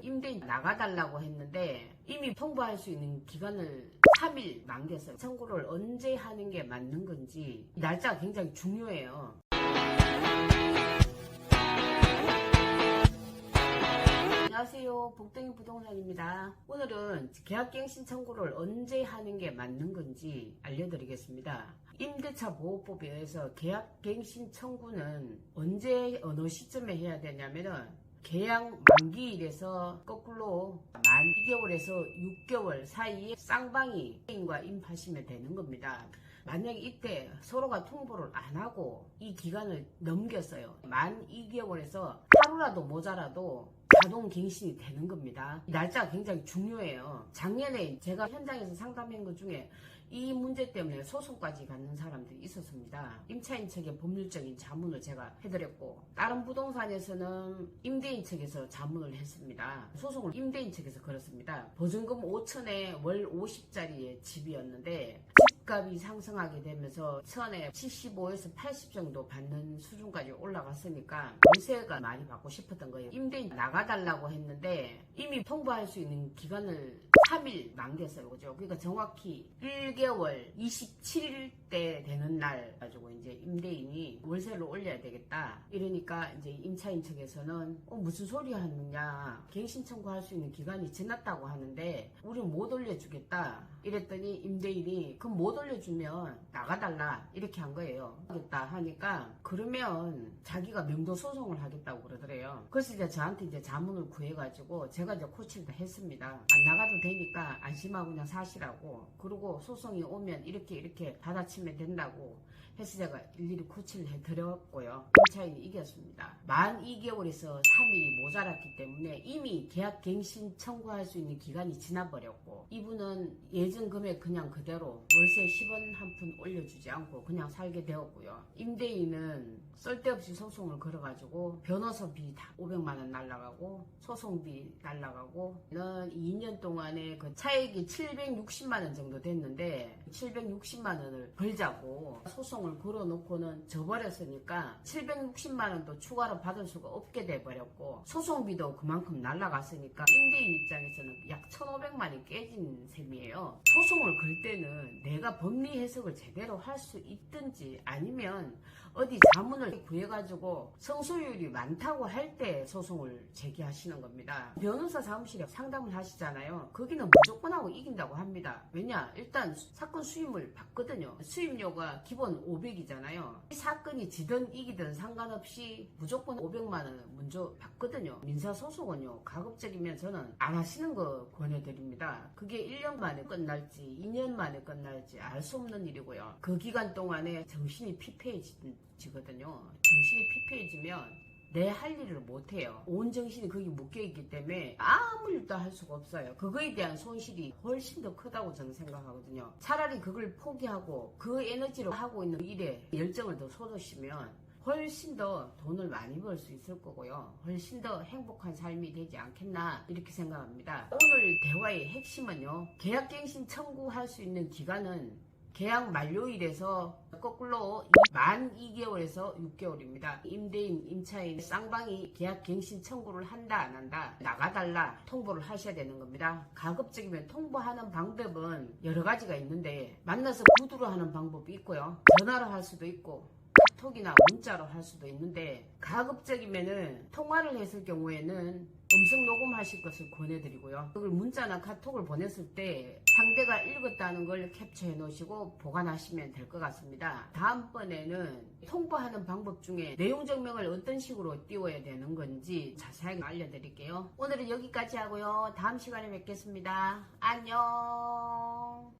임대인 나가달라고 했는데 이미 통보할 수 있는 기간을 3일 남겼어요. 청구를 언제 하는 게 맞는 건지 날짜가 굉장히 중요해요. 안녕하세요. 복덩이 부동산입니다. 오늘은 계약갱신 청구를 언제 하는 게 맞는 건지 알려드리겠습니다. 임대차 보호법에 의해서 계약갱신 청구는 언제 어느 시점에 해야 되냐면은 계약 만기일에서 거꾸로 만 2개월에서 6개월 사이에 쌍방이 임과 임하시면 되는 겁니다. 만약에 이때 서로가 통보를 안 하고 이 기간을 넘겼어요. 만 2개월에서 하루라도 모자라도 자동 갱신이 되는 겁니다. 이 날짜가 굉장히 중요해요. 작년에 제가 현장에서 상담한 것 중에 이 문제 때문에 소송까지 갖는 사람들이 있었습니다. 임차인 측의 법률적인 자문을 제가 해드렸고, 다른 부동산에서는 임대인 측에서 자문을 했습니다. 소송을 임대인 측에서 걸었습니다. 보증금 5천에 월 50짜리의 집이었는데 집값이 상승하게 되면서 천에 75에서 80 정도 받는 수준까지 올라갔으니까 월세가 많이 받고 싶었던 거예요. 임대인 나가달라고 했는데 이미 통보할 수 있는 기간을 3일 남겼어요. 그죠? 그러니까 정확히 1개월 27일 때 되는 날 가지고 이제 임대인이 월세를 올려야 되겠다. 이러니까 이제 임차인 측에서는 무슨 소리 하느냐. 갱신 청구할 수 있는 기간이 지났다고 하는데 우리는 못 올려주겠다. 이랬더니 임대인이 그럼 못 올려주면 나가달라. 이렇게 한 거예요. 하겠다 하니까 그러면 자기가 명도 소송을 하겠다고 그러더래요. 그래서 이제 저한테 이제 자문을 구해가지고 제가 이제 코치를 다 했습니다. 안 나가도 되니까 안심하고 그냥 사시라고. 그리고 소송이 오면 이렇게 받아치면 된다고 해서 제가 일일이 코치를 해드렸고요. 임차인이 이겼습니다. 만 2개월에서 3일이 모자랐기 때문에 이미 계약갱신 청구할 수 있는 기간이 지나버렸고, 이분은 예전 금액 그냥 그대로 월세 10원 한 푼 올려주지 않고 그냥 살게 되었고요. 임대인은 쓸데없이 소송을 걸어가지고 변호사비 다 500만원 날라가고 소송비 날라가고, 2년 동안에 그 차액이 760만원 정도 됐는데 760만원을 벌자고 소송을 걸어놓고는 져버렸으니까 760만원도 추가로 받을 수가 없게 돼버렸고, 소송비도 그만큼 날라갔으니까 임대인 입장에서는 약 1500만이 깨진 셈이에요. 소송을 걸 때는 내가 법리 해석을 제대로 할 수 있든지 아니면 어디 자문을 구해가지고 성소율이 많다고 할 때 소송을 제기하시는 겁니다. 변호사 사무실에 상담을 하시잖아요. 거기는 무조건 하고 이긴다고 합니다. 왜냐? 일단 사건 수임을 받거든요. 수임료가 기본 500이잖아요. 이 사건이 지든 이기든 상관없이 무조건 500만원 먼저 받거든요. 민사소송은요, 가급적이면 저는 안 하시는 거 권해드립니다. 그게 1년 만에 끝날지 2년 만에 끝날지 알 수 없는 일이고요. 그 기간 동안에 정신이 피폐해지거든요. 정신이 피폐해지면 내 할 일을 못해요. 온 정신이 거기 묶여있기 때문에 아무 일도 할 수가 없어요. 그거에 대한 손실이 훨씬 더 크다고 저는 생각하거든요. 차라리 그걸 포기하고 그 에너지로 하고 있는 일에 열정을 더 쏟으시면 훨씬 더 돈을 많이 벌 수 있을 거고요. 훨씬 더 행복한 삶이 되지 않겠나 이렇게 생각합니다. 오늘 대화의 핵심은요, 계약갱신 청구할 수 있는 기간은 계약 만료일에서 거꾸로 만 2개월에서 6개월입니다. 임대인, 임차인, 쌍방이 계약갱신 청구를 한다 안 한다 나가달라 통보를 하셔야 되는 겁니다. 가급적이면 통보하는 방법은 여러 가지가 있는데 만나서 구두로 하는 방법이 있고요. 전화로 할 수도 있고 카톡이나 문자로 할 수도 있는데, 가급적이면은 통화를 했을 경우에는 음성 녹음하실 것을 권해드리고요. 그걸 문자나 카톡을 보냈을 때 상대가 읽었다는 걸 캡처해 놓으시고 보관하시면 될 것 같습니다. 다음번에는 통보하는 방법 중에 내용 증명을 어떤 식으로 띄워야 되는 건지 자세하게 알려드릴게요. 오늘은 여기까지 하고요. 다음 시간에 뵙겠습니다. 안녕.